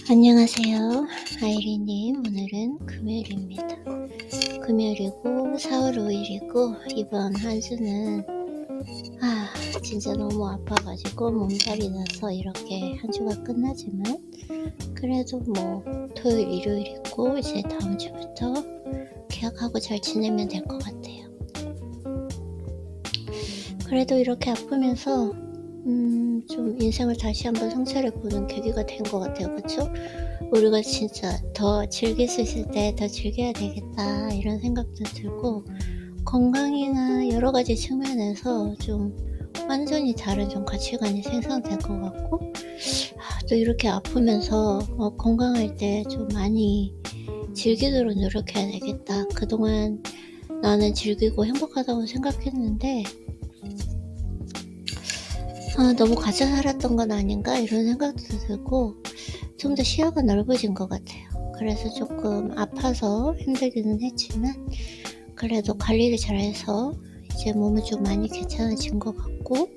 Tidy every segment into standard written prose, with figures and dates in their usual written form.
안녕하세요. 아이리님, 오늘은 금요일입니다. 금요일이고 4월 5일이고 이번 한 주는 진짜 너무 아파가지고 몸살이 나서 이렇게 한 주가 끝나지만 그래도 토요일, 일요일 있고 이제 다음 주부터 계약하고 잘 지내면 될 것 같아요. 그래도 이렇게 아프면서 좀 인생을 다시 한번 성찰해보는 계기가 된 것 같아요. 그쵸? 우리가 진짜 더 즐길 수 있을 때 더 즐겨야 되겠다 이런 생각도 들고 건강이나 여러 가지 측면에서 좀 완전히 다른 좀 가치관이 생성될 것 같고 또 이렇게 아프면서 건강할 때 좀 많이 즐기도록 노력해야 되겠다. 그동안 나는 즐기고 행복하다고 생각했는데 너무 갇혀 살았던 건 아닌가 이런 생각도 들고 좀 더 시야가 넓어진 것 같아요. 그래서 조금 아파서 힘들기는 했지만 그래도 관리를 잘해서 이제 몸은 좀 많이 괜찮아진 것 같고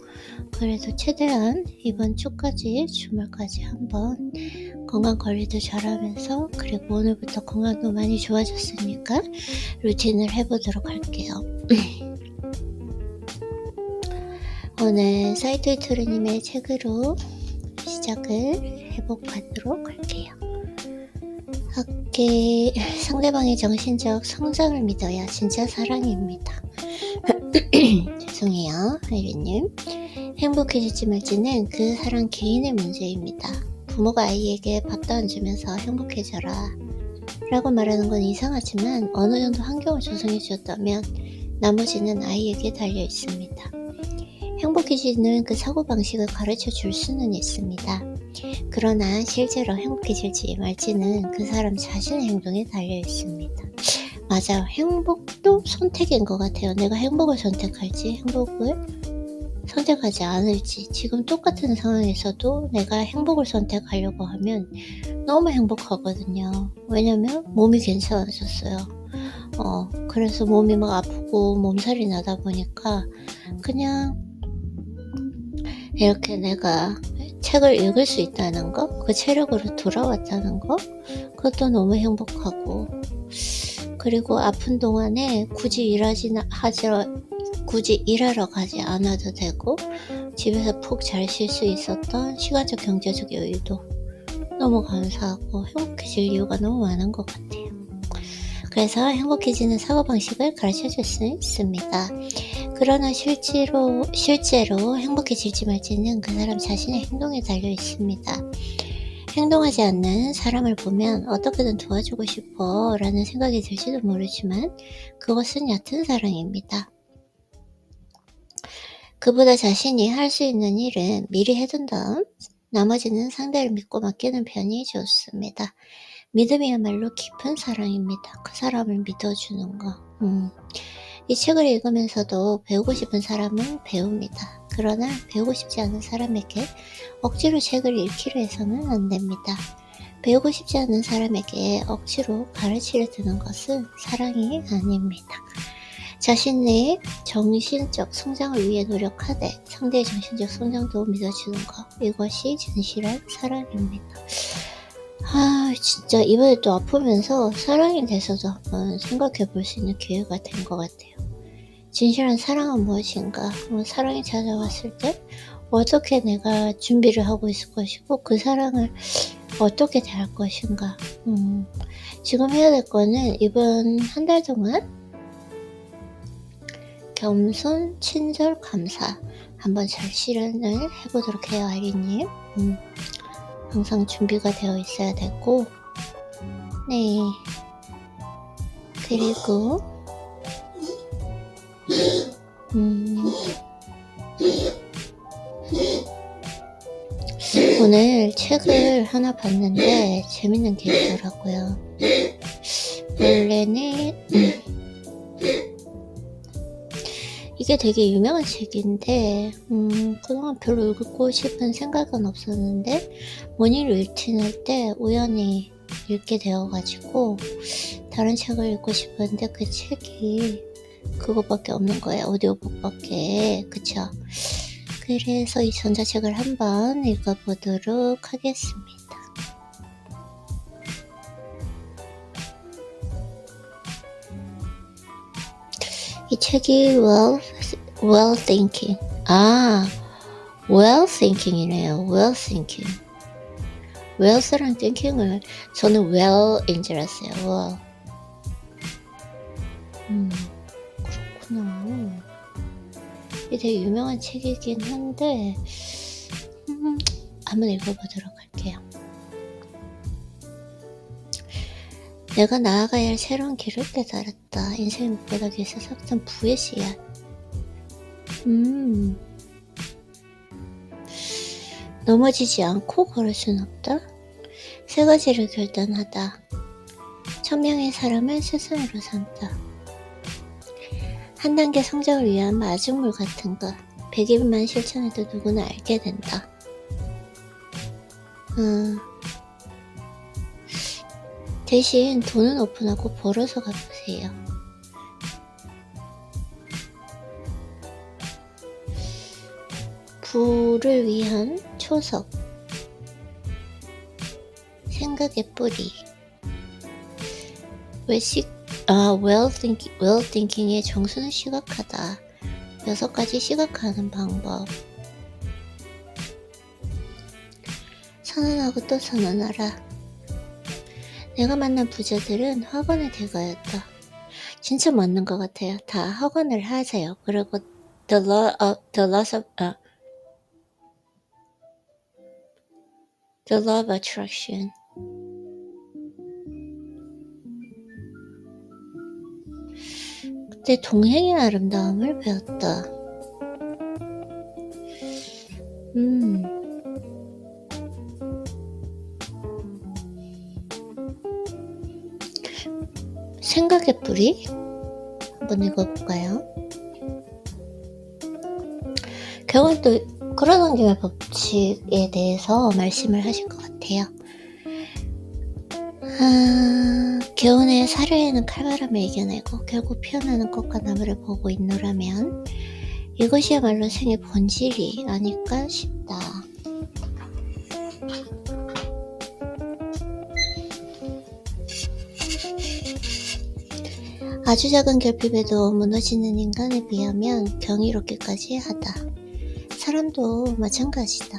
그래도 최대한 이번 주까지 주말까지 한번 건강 관리도 잘하면서 그리고 오늘부터 건강도 많이 좋아졌으니까 루틴을 해보도록 할게요. 오늘 사이토이토르님의 책으로 시작을 해보도록 할게요. 상대방의 정신적 성장을 믿어야 진짜 사랑입니다. 죄송해요, 아이리님. 행복해질지 말지는 그 사람 개인의 문제입니다. 부모가 아이에게 밥도 안 주면서 행복해져라 라고 말하는 건 이상하지만 어느 정도 환경을 조성해 주었다면 나머지는 아이에게 달려 있습니다. 행복해지는 그 사고방식을 가르쳐 줄 수는 있습니다. 그러나 실제로 행복해질지 말지는 그 사람 자신의 행동에 달려 있습니다. 맞아요. 행복도 선택인 것 같아요. 내가 행복을 선택할지 행복을 선택하지 않을지. 지금 똑같은 상황에서도 내가 행복을 선택하려고 하면 너무 행복하거든요. 왜냐면 몸이 괜찮아졌어요. 그래서 몸이 막 아프고 몸살이 나다 보니까 그냥 이렇게 내가 책을 읽을 수 있다는 거, 그 체력으로 돌아왔다는 거, 그것도 너무 행복하고 그리고 아픈 동안에 굳이 일하러 가지 않아도 되고 집에서 푹 잘 쉴 수 있었던 시간적 경제적 여유도 너무 감사하고 행복해질 이유가 너무 많은 것 같아요. 그래서 행복해지는 사고방식을 가르쳐줄 수 있습니다. 그러나 실제로 행복해질지 말지는 그 사람 자신의 행동에 달려 있습니다. 행동하지 않는 사람을 보면 어떻게든 도와주고 싶어 라는 생각이 들지도 모르지만 그것은 얕은 사랑입니다. 그보다 자신이 할 수 있는 일은 미리 해둔 다음 나머지는 상대를 믿고 맡기는 편이 좋습니다. 믿음이야말로 깊은 사랑입니다. 그 사람을 믿어주는 거. 이 책을 읽으면서도 배우고 싶은 사람은 배웁니다. 그러나 배우고 싶지 않은 사람에게 억지로 책을 읽기로 해서는 안 됩니다. 배우고 싶지 않은 사람에게 억지로 가르치려 드는 것은 사랑이 아닙니다. 자신의 정신적 성장을 위해 노력하되 상대의 정신적 성장도 믿어주는 것, 이것이 진실한 사랑입니다. 진짜 이번에 또 아프면서 사랑에 대해서도 한번 생각해 볼 수 있는 기회가 된 것 같아요. 진실한 사랑은 무엇인가? 사랑이 찾아왔을 때 어떻게 내가 준비를 하고 있을 것이고 그 사랑을 어떻게 대할 것인가? 지금 해야 될 거는 이번 한 달 동안 겸손, 친절, 감사 한번 잘 실현을 해보도록 해요, 아이리님. 항상 준비가 되어 있어야 되고 네, 그리고 오늘 책을 하나 봤는데 재밌는 게 있더라고요. 원래는 이게 되게 유명한 책인데 그동안 별로 읽고 싶은 생각은 없었는데 모닝 루틴 때 우연히 읽게 되어가지고 다른 책을 읽고 싶었는데 그 책이 그것밖에 없는 거예요. 오디오북밖에. 그쵸? 그래서 이 전자책을 한번 읽어보도록 하겠습니다. 이 책이 well thinking. well thinking이네요. well thinking. wells랑 thinking을 저는 well인 줄 알았어요. well. 그렇구나. 이게 되게 유명한 책이긴 한데 한번 읽어보도록 할게요. 내가 나아가야 할 새로운 길을 깨달았다. 인생의 목표하기 위해서 삭선 부의 씨앗. 넘어지지 않고 걸을 순 없다. 세 가지를 결단하다. 1000명의 사람을 스승으로 삼다. 한 단계 성장을 위한 마중물 같은 것. 100일만 실천해도 누구나 알게 된다. 대신 돈은 오픈하고 벌어서 갚으세요. 부를 위한 초석. 생각의 뿌리. well thinking의 정수는 시각하다. 6가지 시각화하는 방법. 선언하고 또 선언하라. 내가 만난 부자들은 학원을 대가였다. 진짜 맞는 것 같아요. 다 학원을 하세요. 그리고 the law of attraction. 그때 동행의 아름다움을 배웠다. 생각의 뿌리 한번 읽어볼까요? 결국은 또 끌어당김의 법칙에 대해서 말씀을 하실 것 같아요. 겨우내 사려에는 칼바람을 이겨내고 결국 피어나는 꽃과 나무를 보고 있노라면 이것이야말로 생의 본질이 아닐까 싶다. 아주 작은 결핍에도 무너지는 인간에 비하면 경이롭기까지 하다. 사람도 마찬가지다.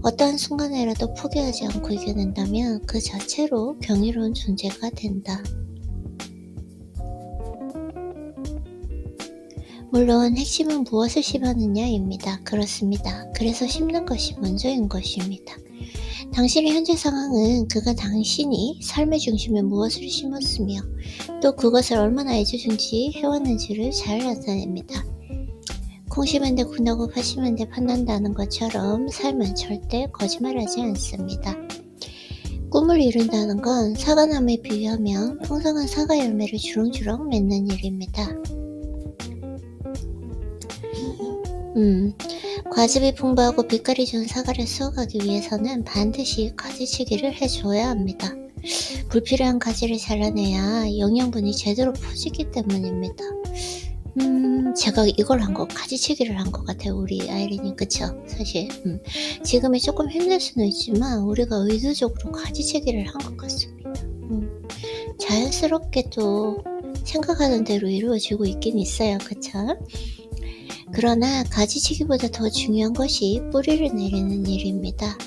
어떠한 순간에라도 포기하지 않고 이겨낸다면 그 자체로 경이로운 존재가 된다. 물론 핵심은 무엇을 심었느냐입니다. 그렇습니다. 그래서 심는 것이 먼저인 것입니다. 당신의 현재 상황은 당신이 삶의 중심에 무엇을 심었으며 또 그것을 얼마나 애지중지 해왔는지를 잘 나타냅니다. 콩 심은 데 군다고 팥 심은 데 팥난다는 것처럼 삶은 절대 거짓말하지 않습니다. 꿈을 이룬다는 건 사과나무에 비유하면 풍성한 사과 열매를 주렁주렁 맺는 일입니다. 과즙이 풍부하고 빛깔이 좋은 사과를 수확하기 위해서는 반드시 가지치기를 해줘야 합니다. 불필요한 가지를 잘라내야 영양분이 제대로 퍼지기 때문입니다. 제가 이걸 가지치기를 한 것 같아요. 우리 아이린이. 그쵸? 사실 지금이 조금 힘들 수는 있지만 우리가 의도적으로 가지치기를 한 것 같습니다. 자연스럽게도 생각하는 대로 이루어지고 있긴 있어요. 그쵸? 그러나 가지치기보다 더 중요한 것이 뿌리를 내리는 일입니다.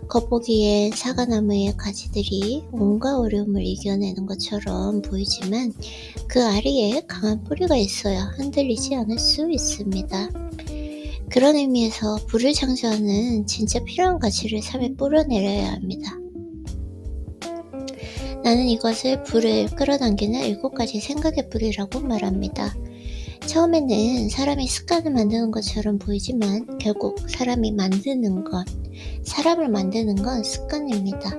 겉보기엔 사과나무의 가지들이 온갖 어려움을 이겨내는 것처럼 보이지만 그 아래에 강한 뿌리가 있어야 흔들리지 않을 수 있습니다. 그런 의미에서 불을 창조하는 진짜 필요한 가치를 삶에 뿌려내려야 합니다. 나는 이것을 불을 끌어당기는 7가지 생각의 뿌리라고 말합니다. 처음에는 사람이 습관을 만드는 것처럼 보이지만 결국 사람을 만드는 건 습관입니다.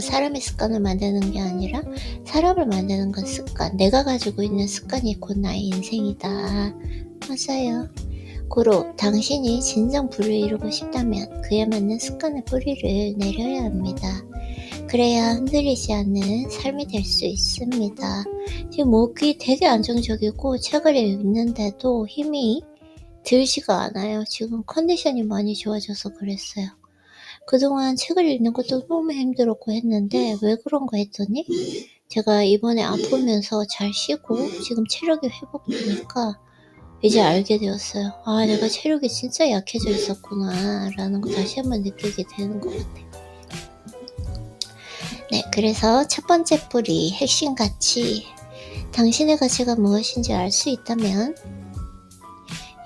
사람의 습관을 만드는 게 아니라 사람을 만드는 건 습관. 내가 가지고 있는 습관이 곧 나의 인생이다. 맞아요. 고로 당신이 진정 부를 이루고 싶다면 그에 맞는 습관의 뿌리를 내려야 합니다. 그래야 흔들리지 않는 삶이 될 수 있습니다. 지금 목이 되게 안정적이고 책을 읽는데도 힘이 들지가 않아요. 지금 컨디션이 많이 좋아져서 그랬어요. 그동안 책을 읽는 것도 너무 힘들었고 했는데 왜 그런가 했더니 제가 이번에 아프면서 잘 쉬고 지금 체력이 회복되니까 이제 알게 되었어요. 아, 내가 체력이 진짜 약해져 있었구나 라는 거 다시 한번 느끼게 되는 것 같아요. 네, 그래서 첫 번째 뿌리, 핵심 가치. 당신의 가치가 무엇인지 알 수 있다면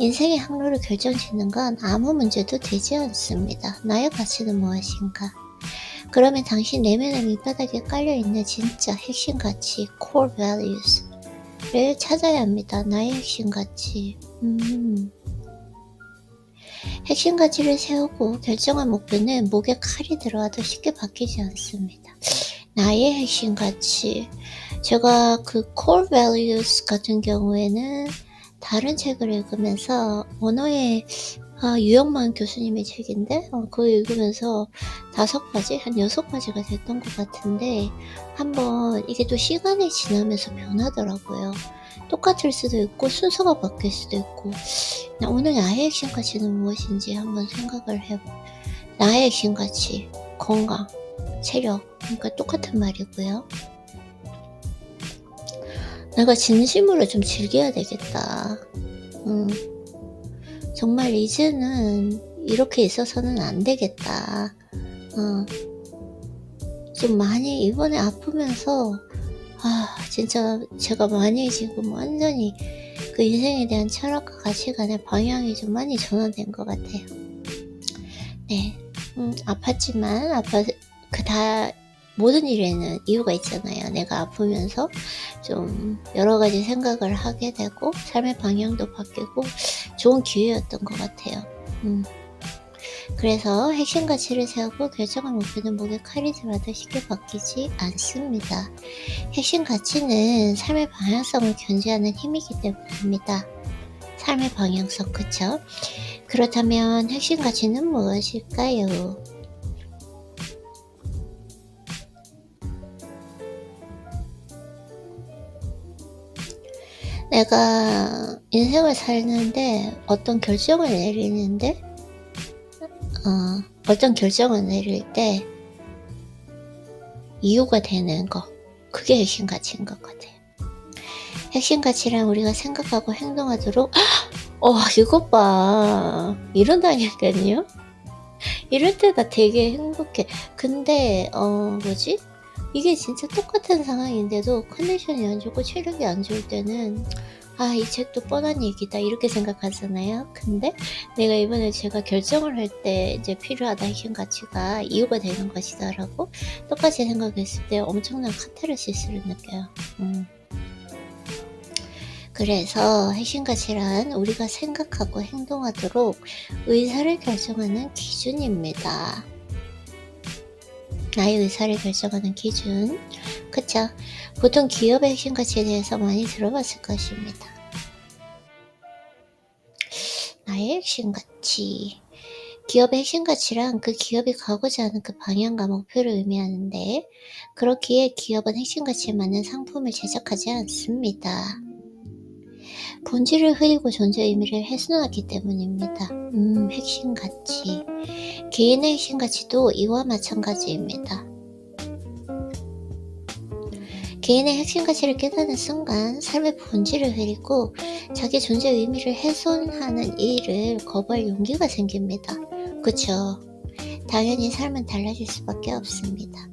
인생의 항로를 결정짓는 건 아무 문제도 되지 않습니다. 나의 가치는 무엇인가? 그러면 당신 내면의 밑바닥에 깔려있는 진짜 핵심 가치, core values를 찾아야 합니다. 나의 핵심 가치. 핵심 가치를 세우고 결정한 목표는 목에 칼이 들어와도 쉽게 바뀌지 않습니다. 나의 핵심 가치. 제가 그 core values 같은 경우에는 다른 책을 읽으면서 언어의 유영만 교수님의 책인데 그거 읽으면서 5가지? 한 6가지가 됐던 것 같은데 한번 이게 또 시간이 지나면서 변하더라고요. 똑같을 수도 있고 순서가 바뀔 수도 있고 오늘 나의 핵심 가치는 무엇인지 한번 생각을 해보고 나의 핵심 가치, 건강, 체력, 그러니까 똑같은 말이고요. 내가 진심으로 좀 즐겨야 되겠다. 정말 이제는 이렇게 있어서는 안 되겠다. 좀 많이 이번에 아프면서 진짜 제가 많이 지금 완전히 그 인생에 대한 철학과 가치관의 방향이 좀 많이 전환된 것 같아요. 네, 아팠지만 모든 일에는 이유가 있잖아요. 내가 아프면서 좀 여러 가지 생각을 하게 되고 삶의 방향도 바뀌고 좋은 기회였던 것 같아요. 그래서 핵심 가치를 세우고 결정한 목표는 목에 칼이 들어도 쉽게 바뀌지 않습니다. 핵심 가치는 삶의 방향성을 견지하는 힘이기 때문입니다. 삶의 방향성, 그쵸? 그렇다면 핵심 가치는 무엇일까요? 내가 인생을 살는데 어떤 결정을 내릴 때 이유가 되는 거, 그게 핵심 가치인 것 같아요. 핵심 가치란 우리가 생각하고 행동하도록 이것 봐, 이런다니까요. 이럴 때 나 되게 행복해. 근데 이게 진짜 똑같은 상황인데도 컨디션이 안 좋고 체력이 안 좋을 때는 이 책도 뻔한 얘기다 이렇게 생각하잖아요. 근데 내가 이번에 제가 결정을 할 때 이제 필요하다 핵심 가치가 이유가 되는 것이다라고 똑같이 생각했을 때 엄청난 카타르시스를 느껴요. 그래서 핵심 가치란 우리가 생각하고 행동하도록 의사를 결정하는 기준입니다. 나의 의사를 결정하는 기준. 그쵸? 보통 기업의 핵심 가치에 대해서 많이 들어봤을 것입니다. 나의 핵심 가치. 기업의 핵심 가치란 그 기업이 가고자 하는 그 방향과 목표를 의미하는데 그렇기에 기업은 핵심 가치에 맞는 상품을 제작하지 않습니다. 본질을 흐리고 존재 의미를 훼손하기 때문입니다. 핵심 가치. 개인의 핵심 가치도 이와 마찬가지입니다. 개인의 핵심 가치를 깨닫는 순간 삶의 본질을 흐리고 자기 존재 의미를 훼손하는 일을 거부할 용기가 생깁니다. 그쵸? 당연히 삶은 달라질 수밖에 없습니다.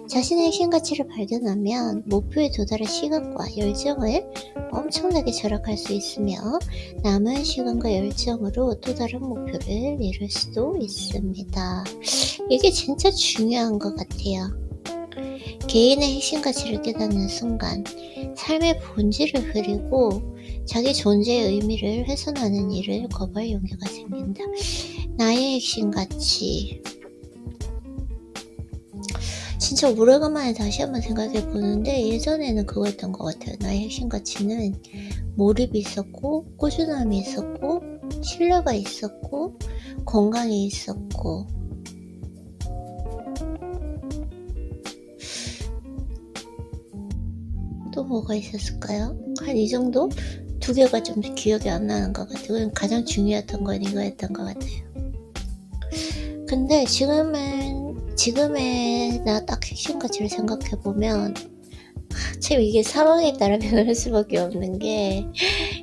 자신의 핵심 가치를 발견하면 목표에 도달할 시간과 열정을 엄청나게 절약할 수 있으며 남은 시간과 열정으로 또 다른 목표를 이룰 수도 있습니다. 이게 진짜 중요한 것 같아요. 개인의 핵심 가치를 깨닫는 순간 삶의 본질을 흐리고 자기 존재의 의미를 훼손하는 일을 거부할 용기가 생긴다. 나의 핵심 가치. 진짜 오래간만에 다시 한번 생각해 보는데 예전에는 그거였던 것 같아요. 나의 핵심 가치는 몰입이 있었고 꾸준함이 있었고 신뢰가 있었고 건강이 있었고 또 뭐가 있었을까요? 한 이 정도? 2개가 좀 기억이 안 나는 것 같아요. 가장 중요했던 건 이거였던 것 같아요. 근데 지금의 나 딱 핵심 가치를 생각해보면 참 이게 상황에 따라 변할 수밖에 없는 게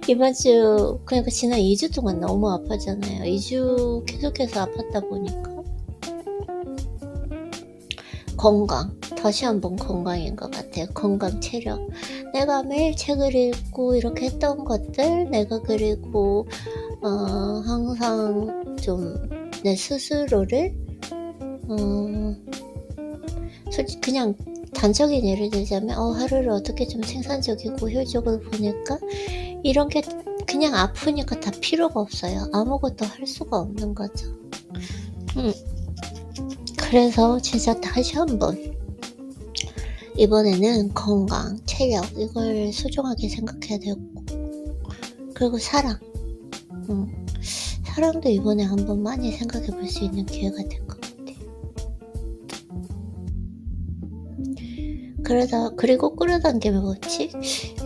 이번 주 그러니까 지난 2주 동안 너무 아팠잖아요. 2주 계속해서 아팠다 보니까 건강, 다시 한번 건강인 것 같아요. 건강, 체력. 내가 매일 책을 읽고 이렇게 했던 것들 내가 그리고 항상 좀 내 스스로를 솔직히 그냥 단적인 예를 들자면 하루를 어떻게 좀 생산적이고 효율적으로 보낼까? 이런 게 그냥 아프니까 다 필요가 없어요. 아무것도 할 수가 없는 거죠. 그래서 진짜 다시 한번 이번에는 건강, 체력 이걸 소중하게 생각해야 되고 그리고 사랑 사랑도 이번에 한번 많이 생각해 볼 수 있는 기회가 될 것 같아요. 그리고 끌어당기면 뭐지?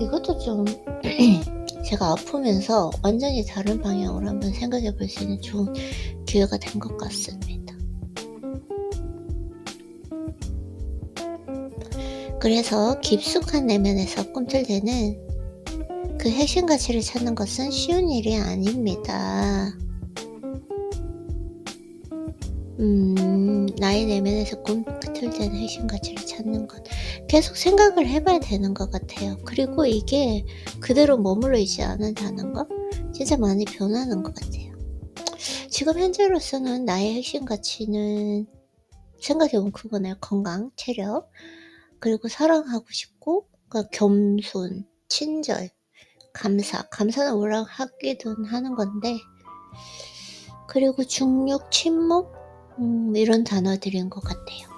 이것도 좀 제가 아프면서 완전히 다른 방향으로 한번 생각해 볼 수 있는 좋은 기회가 된 것 같습니다. 그래서 깊숙한 내면에서 꿈틀대는 그 핵심 가치를 찾는 것은 쉬운 일이 아닙니다. 나의 내면에서 꿈틀대는 핵심 가치를 찾는 것 계속 생각을 해봐야 되는 것 같아요. 그리고 이게 그대로 머물러 있지 않는다는 거 진짜 많이 변하는 것 같아요. 지금 현재로서는 나의 핵심 가치는 생각해보면 그거네요. 건강, 체력, 그리고 사랑하고 싶고 그러니까 겸손, 친절, 감사는 올라가기도 하는 건데 그리고 중력, 침묵 이런 단어들인 것 같아요.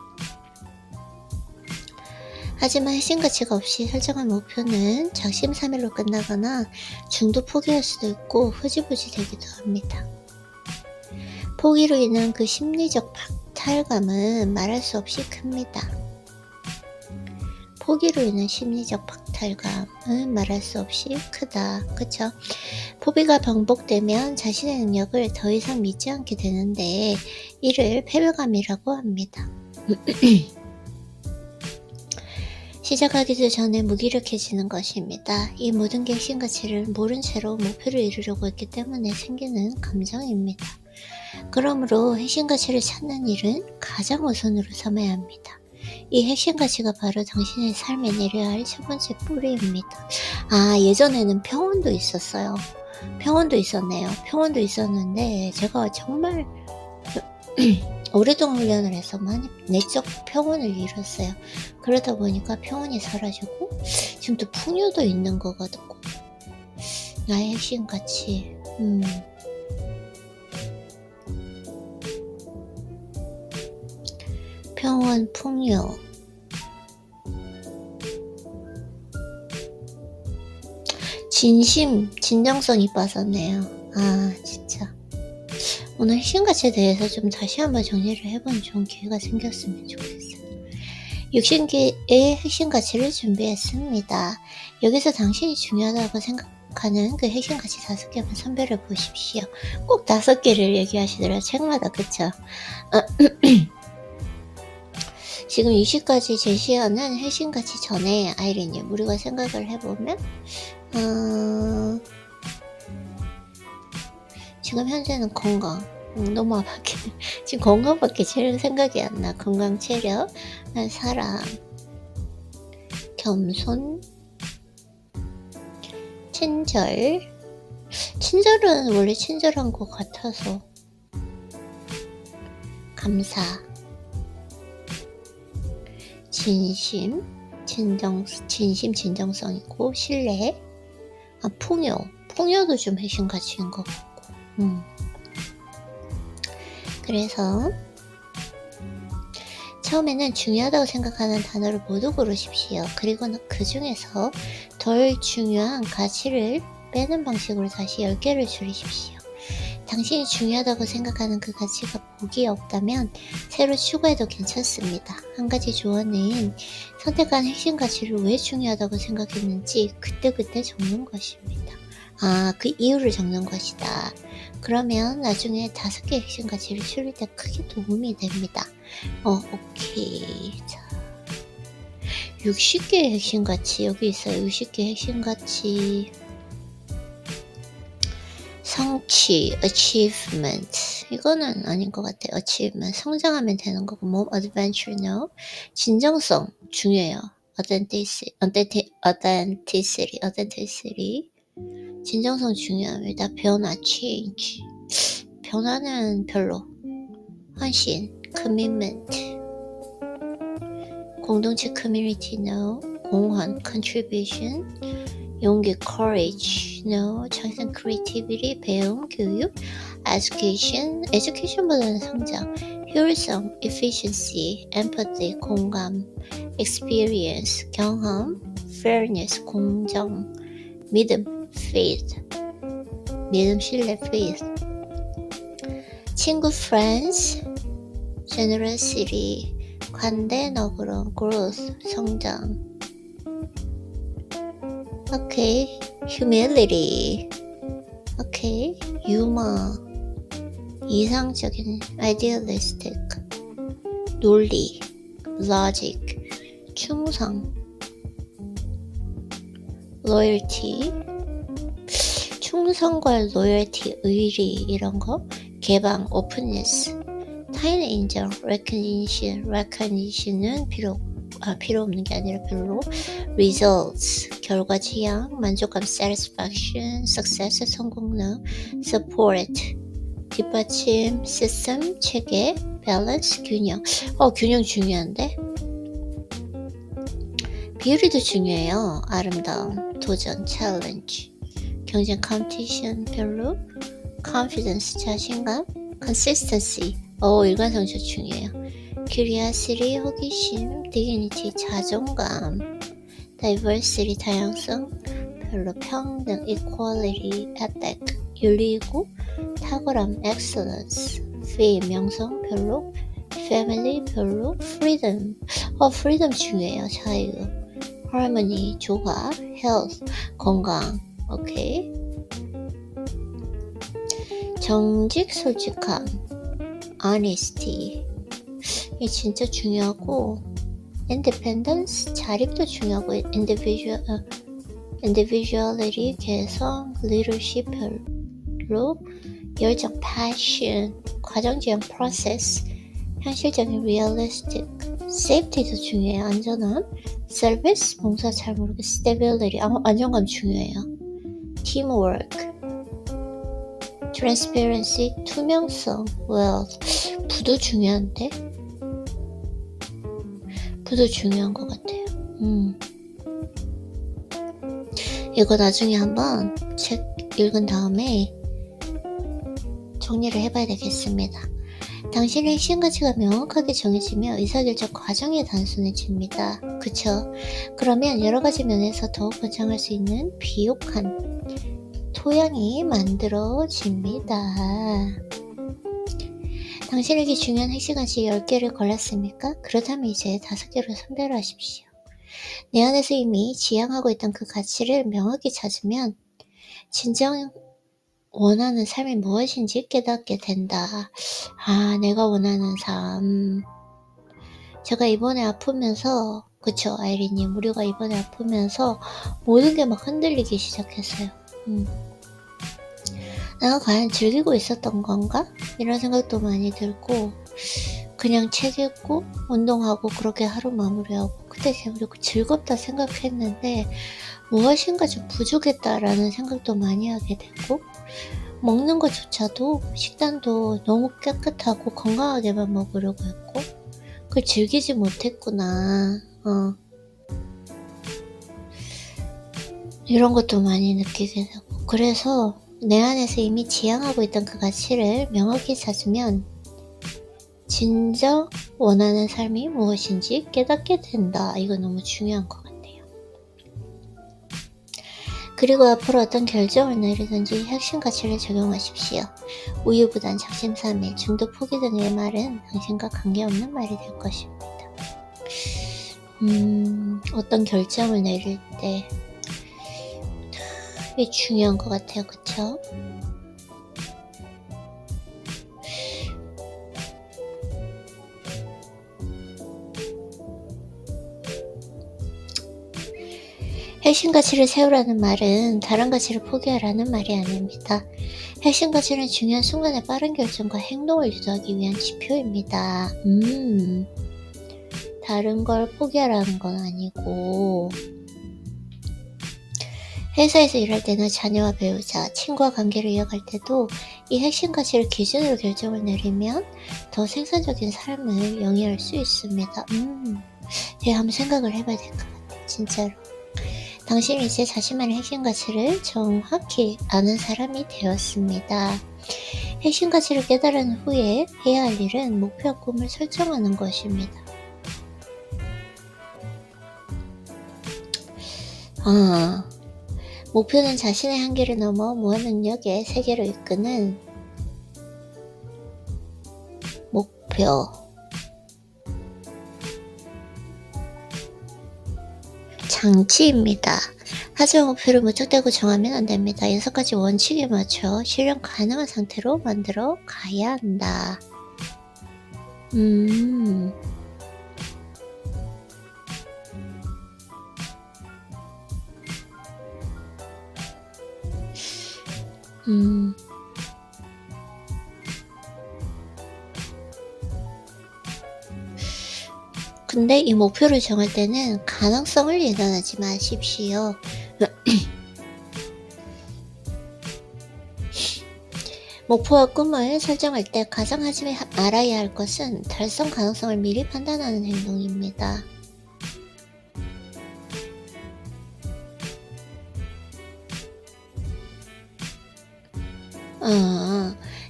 하지만 핵심 가치가 없이 설정한 목표는 작심삼일로 끝나거나 중도 포기할 수도 있고 흐지부지 되기도 합니다. 포기로 인한 그 심리적 박탈감은 말할 수 없이 큽니다. 포기로 인한 심리적 박탈감은 말할 수 없이 크다. 그쵸? 포기가 반복되면 자신의 능력을 더 이상 믿지 않게 되는데 이를 패배감이라고 합니다. 시작하기도 전에 무기력해지는 것입니다. 이 모든 게 핵심 가치를 모른 채로 목표를 이루려고 했기 때문에 생기는 감정입니다. 그러므로 핵심 가치를 찾는 일은 가장 우선으로 삼아야 합니다. 이 핵심 가치가 바로 당신의 삶에 내려야 할 첫 번째 뿌리입니다. 예전에는 평온도 있었어요. 평온도 있었네요. 평온도 있었는데 제가 정말 오랫동안 훈련을 해서 많이 내적 평온을 잃었어요. 그러다 보니까 평온이 사라지고 지금 또 풍요도 있는 것 같고 나의 핵심 가치 평온, 풍요 진정성이 빠졌네요. 진짜 오늘 핵심 가치에 대해서 좀 다시 한번 정리를 해보는 좋은 기회가 생겼으면 좋겠어요. 60개의 핵심 가치를 준비했습니다. 여기서 당신이 중요하다고 생각하는 그 핵심 가치 5개만 선별해 보십시오. 꼭 5개를 얘기하시더라고요. 책마다. 그쵸? 지금 20가지 제시하는 핵심 가치 전에 아이린님 우리가 생각을 해보면 지금 현재는 건강 너무 아팠게 지금 건강밖에 제일 생각이 안 나. 건강, 체력, 사랑, 겸손, 친절은 원래 친절한 것 같아서 감사, 진정성이고 신뢰, 풍요도 좀 핵심 가치인 것 같고 그래서 처음에는 중요하다고 생각하는 단어를 모두 고르십시오. 그리고 그 중에서 덜 중요한 가치를 빼는 방식으로 다시 10개를 줄이십시오. 당신이 중요하다고 생각하는 그 가치가 보기에 없다면 새로 추가해도 괜찮습니다. 한 가지 조언은 선택한 핵심 가치를 왜 중요하다고 생각했는지 그때그때 적는 것입니다. 그 이유를 적는 것이다. 그러면 나중에 5개 핵심 가치를 줄일 때 크게 도움이 됩니다. 오케이. 자, 60개의 핵심 가치 여기 있어요. 60개의 핵심 가치. 성취, achievement. 이거는 아닌 것 같아요. achievement. 성장하면 되는 거고, 뭐, adventure, no. 진정성, 중요해요. authenticity. 진정성 중요합니다. 변화, change. 변화는 별로. 헌신, commitment. 공동체, community, no. 공헌, contribution. 용기, courage, no. 창의성, creativity, 배움, 교육, education보다는 성장, 효율성, efficiency, empathy, 공감, experience, 경험, fairness, 공정, 믿음, faith, 믿음, 신뢰, faith, 친구, friends, generosity, 관대, 너그러움, growth, 성장. 오케이, humility. 오케이, 유머, 이상적인, idealistic, 논리, logic, 충성, loyalty, 충성과 loyalty, 의리 이런 거, 개방, openness, 타인의 인정, recognition은 필요 없는 게 아니라 별로, results, 결과 지향, 만족감, satisfaction, success, 성공력, support, 뒷받침, system, 체계, balance, 균형. 균형 중요한데? beauty도 중요해요. 아름다움, 도전, challenge, 경쟁, competition, 별로, confidence, 자신감, consistency, 일관성도 중요해요. curiosity, 호기심, dignity, 자존감, diversity, 다양성, 별로, 평등, equality, ethic, 윤리이고, 탁월함, excellence, fame, 명성, 별로, family, 별로, freedom, freedom 중요해요. 자유, harmony, 조화, health, 건강, 오케이. 정직, 솔직함, honesty, 이게 진짜 중요하고, independence, 자립도 중요하고, individuality, 개성, leadership, 별로, 열정, passion, 과정지향, process, 현실적인, realistic, safety도 중요해요. 안전함, service, 봉사 잘 모르게, stability, 안정감 중요해요. teamwork, transparency, 투명성, wealth, 부도 중요한데? 부도 중요한 것 같아요. 이거 나중에 한번 책 읽은 다음에 정리를 해봐야 되겠습니다. 당신의 핵심 가치가 명확하게 정해지며 의사결정 과정이 단순해집니다. 그쵸? 그러면 여러가지 면에서 더욱 번창할 수 있는 비옥한 토양이 만들어집니다. 당신에게 중요한 핵심 가치 10개를 골랐습니까? 그렇다면 이제 5개로 선별하십시오. 내 안에서 이미 지향하고 있던 그 가치를 명확히 찾으면 진정 원하는 삶이 무엇인지 깨닫게 된다. 내가 원하는 삶. 제가 이번에 아프면서, 그쵸, 아이리님, 우리가 이번에 아프면서 모든 게 막 흔들리기 시작했어요. 내가 과연 즐기고 있었던 건가? 이런 생각도 많이 들고, 그냥 책 읽고 운동하고 그렇게 하루 마무리하고, 그때 즐겁다 생각했는데 무엇인가 좀 부족했다라는 생각도 많이 하게 되고, 먹는 것조차도 식단도 너무 깨끗하고 건강하게만 먹으려고 했고 그걸 즐기지 못했구나. 이런 것도 많이 느끼게 되고, 그래서 내 안에서 이미 지향하고 있던 그 가치를 명확히 찾으면 진정 원하는 삶이 무엇인지 깨닫게 된다. 이거 너무 중요한 것 같아요. 그리고 앞으로 어떤 결정을 내리든지 핵심 가치를 적용하십시오. 우유부단, 작심삼일, 중도 포기 등의 말은 당신과 관계없는 말이 될 것입니다. 어떤 결정을 내릴 때 이게 중요한 것 같아요. 그쵸? 핵심 가치를 세우라는 말은 다른 가치를 포기하라는 말이 아닙니다. 핵심 가치는 중요한 순간에 빠른 결정과 행동을 유도하기 위한 지표입니다. 다른 걸 포기하라는 건 아니고, 회사에서 일할 때나 자녀와 배우자, 친구와 관계를 이어갈 때도 이 핵심 가치를 기준으로 결정을 내리면 더 생산적인 삶을 영위할 수 있습니다. 제가 한번 생각을 해봐야 될 것 같아요. 진짜로. 당신이 이제 자신만의 핵심 가치를 정확히 아는 사람이 되었습니다. 핵심 가치를 깨달은 후에 해야 할 일은 목표와 꿈을 설정하는 것입니다. 목표는 자신의 한계를 넘어 무한 능력의 세계로 이끄는 목표. 장치입니다. 하지만 목표를 무턱대고 정하면 안됩니다. 6가지 원칙에 맞춰 실현 가능한 상태로 만들어 가야 한다. 근데 이 목표를 정할 때는 가능성을 예단하지 마십시오. 목표와 꿈을 설정할 때 가장 하지 말아야 할 것은 달성 가능성을 미리 판단하는 행동입니다.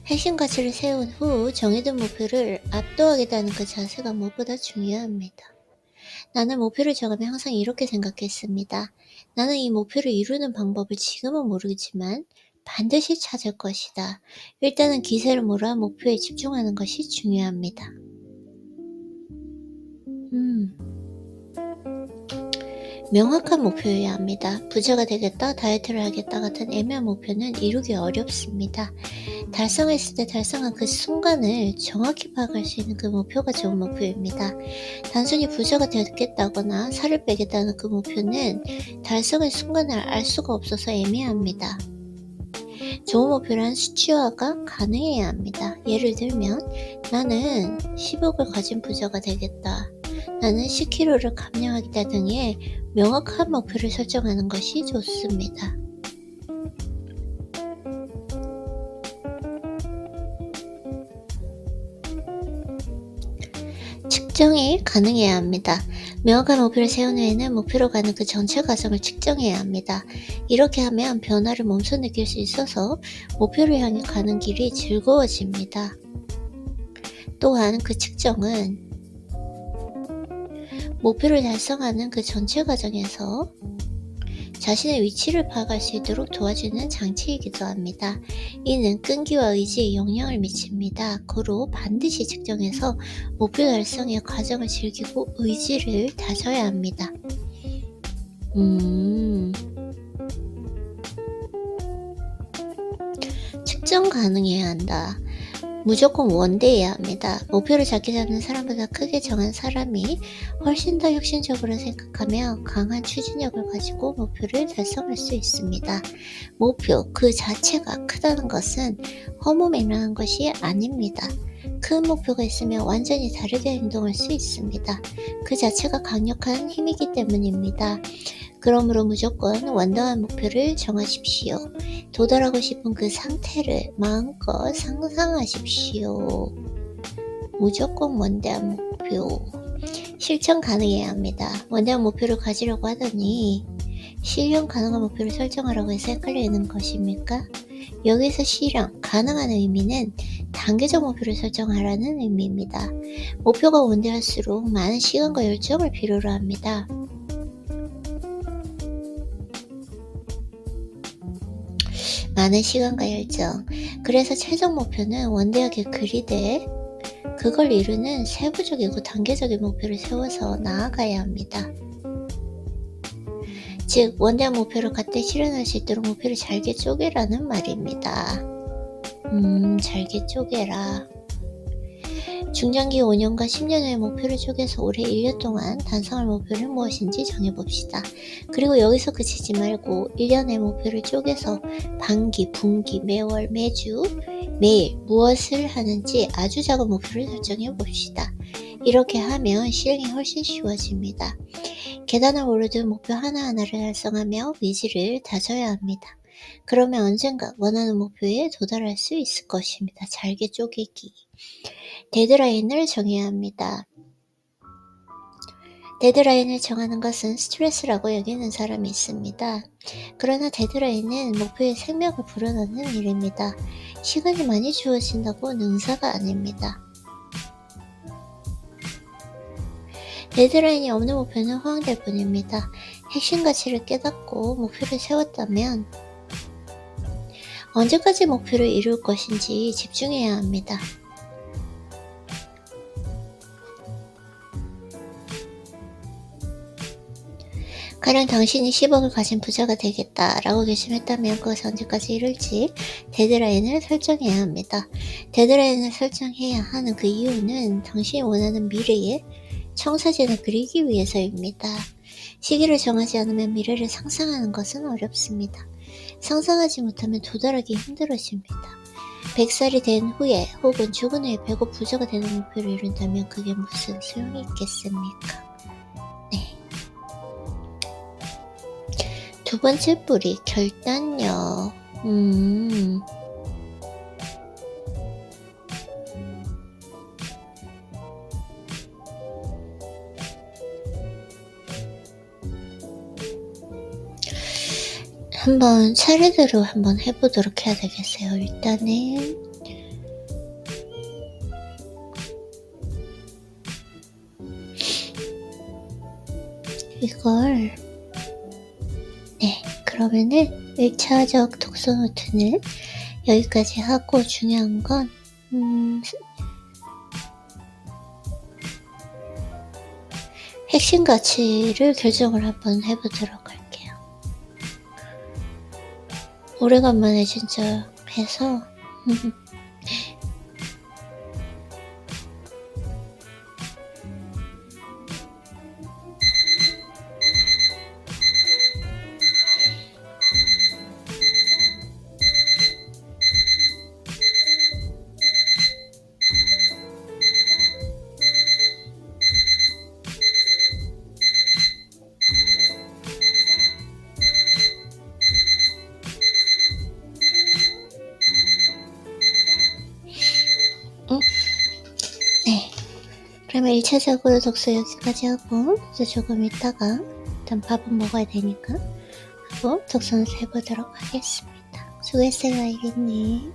핵심 가치를 세운 후 정해둔 목표를 압도하겠다는 그 자세가 무엇보다 중요합니다. 나는 목표를 정하면 항상 이렇게 생각했습니다. 나는 이 목표를 이루는 방법을 지금은 모르겠지만 반드시 찾을 것이다. 일단은 기세를 몰아 목표에 집중하는 것이 중요합니다. 명확한 목표여야 합니다. 부자가 되겠다, 다이어트를 하겠다 같은 애매한 목표는 이루기 어렵습니다. 달성했을 때 달성한 그 순간을 정확히 파악할 수 있는 그 목표가 좋은 목표입니다. 단순히 부자가 되겠다거나 살을 빼겠다는 그 목표는 달성의 순간을 알 수가 없어서 애매합니다. 좋은 목표란 수치화가 가능해야 합니다. 예를 들면 나는 10억을 가진 부자가 되겠다. 나는 10kg를 감량하겠다 등의 명확한 목표를 설정하는 것이 좋습니다. 측정이 가능해야 합니다. 명확한 목표를 세운 후에는 목표로 가는 그 전체 과정을 측정해야 합니다. 이렇게 하면 변화를 몸소 느낄 수 있어서 목표를 향해 가는 길이 즐거워집니다. 또한 그 측정은 목표를 달성하는 그 전체 과정에서 자신의 위치를 파악할 수 있도록 도와주는 장치이기도 합니다. 이는 끈기와 의지에 영향을 미칩니다. 고로 반드시 측정해서 목표 달성의 과정을 즐기고 의지를 다져야 합니다. 측정 가능해야 한다. 무조건 원대해야 합니다. 목표를 작게 잡는 사람보다 크게 정한 사람이 훨씬 더 혁신적으로 생각하며 강한 추진력을 가지고 목표를 달성할 수 있습니다. 목표 그 자체가 크다는 것은 허무맹랑한 것이 아닙니다. 큰 목표가 있으면 완전히 다르게 행동할 수 있습니다. 그 자체가 강력한 힘이기 때문입니다. 그러므로 무조건 원더한 목표를 정하십시오. 도달하고 싶은 그 상태를 마음껏 상상하십시오. 무조건 원대한 목표. 실천 가능해야 합니다. 원대한 목표를 가지려고 하더니 실현 가능한 목표를 설정하라고 해서 헷갈리는 것입니까? 여기서 실현 가능한 의미는 단계적 목표를 설정하라는 의미입니다. 목표가 원대할수록 많은 시간과 열정을 필요로 합니다. 많은 시간과 열정. 그래서 최종 목표는 원대하게 그리되 그걸 이루는 세부적이고 단계적인 목표를 세워서 나아가야 합니다. 즉 원대한 목표를 갖대 실현할 수 있도록 목표를 잘게 쪼개라는 말입니다. 잘게 쪼개라. 중장기 5년과 10년의 목표를 쪼개서 올해 1년 동안 달성할 목표는 무엇인지 정해봅시다. 그리고 여기서 그치지 말고 1년의 목표를 쪼개서 반기, 분기, 매월, 매주, 매일 무엇을 하는지 아주 작은 목표를 설정해 봅시다. 이렇게 하면 실행이 훨씬 쉬워집니다. 계단을 오르듯 목표 하나하나를 달성하며 의지를 다져야 합니다. 그러면 언젠가 원하는 목표에 도달할 수 있을 것입니다. 잘게 쪼개기. 데드라인을 정해야 합니다. 데드라인을 정하는 것은 스트레스라고 여기는 사람이 있습니다. 그러나 데드라인은 목표의 생명을 불어넣는 일입니다. 시간이 많이 주어진다고 능사가 아닙니다. 데드라인이 없는 목표는 허황될 뿐입니다. 핵심 가치를 깨닫고 목표를 세웠다면 언제까지 목표를 이룰 것인지 집중해야 합니다. 가령 당신이 10억을 가진 부자가 되겠다라고 결심했다면 그것을 언제까지 이룰지 데드라인을 설정해야 합니다. 데드라인을 설정해야 하는 그 이유는 당신이 원하는 미래의 청사진을 그리기 위해서입니다. 시기를 정하지 않으면 미래를 상상하는 것은 어렵습니다. 상상하지 못하면 도달하기 힘들어집니다. 100살이 된 후에 혹은 죽은 후에 배고 부자가 되는 목표를 이룬다면 그게 무슨 소용이 있겠습니까? 두 번째 뿌리, 결단력. 한번 차례대로 한번 해보도록 해야 되겠어요. 일단은 이걸 그러면은 1차적 독서 노트는 여기까지 하고 중요한 건 핵심 가치를 결정을 한번 해보도록 할게요. 오래간만에 진짜 해서 그러면 1차적으로 독서 여기까지 하고 이제 조금 있다가 일단 밥은 먹어야 되니까 하고 독서는 해보도록 하겠습니다. 수고했어요, 아이린님.